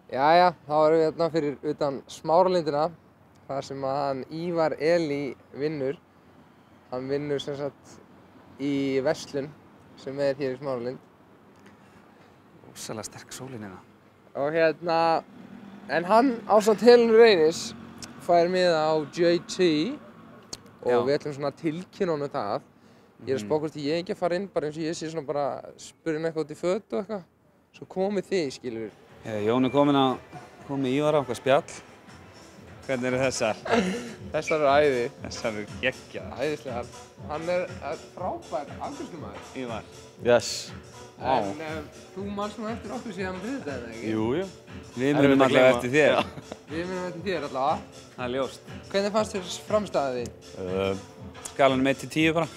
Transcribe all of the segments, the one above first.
Jæja, þá erum við hérna fyrir utan Smáralindina, þar sem að hann Ívar Elí vinnur. Hann vinnur sem sagt í verslun sem hér í Smáralind. Rosalega sterk sólin hérna. Og hérna, en hann ásamt Helenu Reynis fær miða á JT og við ætlum svona að tilkynna honum það. Ég er að spá hvort ég ekki að fara inn bara eins og ég sé svona bara spurði eitthvað út í fötu og eitthvað. Svo komið þið, skilur. Jón er komið Ívar á okkar spjall. Hvernig eru þessar? Þessar eru æði. Þessar eru geggjaðar. Æðislegar. Hann er frábær afgreiðslumaður. Ívar. Yes. En þú manst nú eftir okkur síðan við þetta, eða ekki? Jú. Við munum allavega eftir þér. Við munum eftir þér allavega. Það er ljóst. Hvernig fannst þér framstæðið þín? Skalanum 1 til 10 bara.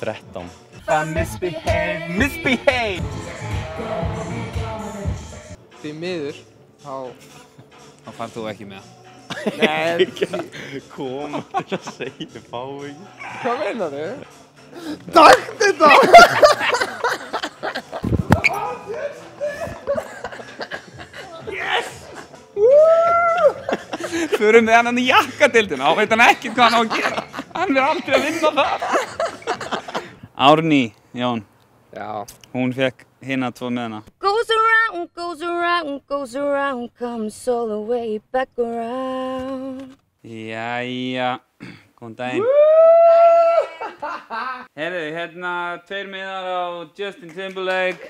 13. Misbehave! Því miður, Þá fannst þú ekki með það. Nei, Kom til að segja, fá ekki. hvað meinar þau? Takk þetta! Förum við hann í jakkadeildina, þá veit hann ekkert hvað hann á að gera. Hann er aldrei að vinna það. Árný, Jón. Já. Hún fekk hina 2 með hana. Goes around, goes around, goes around, comes all the way back around. Jæja, góðan daginn. Herðu, hérna 2 miðar á Justin Timberlake.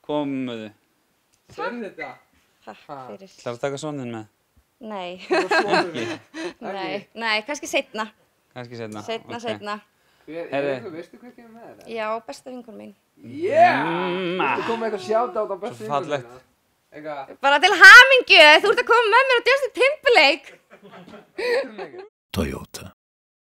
Komuðu. Sérðu þetta? Takk fyrir. Ætlarðu að taka soninn með? Nei. Nei. Nei, kannski seinna. Kannski seinna. Seinna. Veistu hvað kemur með þetta? Já, besta vinkona mín. Yeah! Þú kom með eitthvað shoutout á bestu Svo fallegt. vinkonuna. Eitthvað. Bara til hamingju, þú ert að koma með mér á Justin Timberlake. Toyota.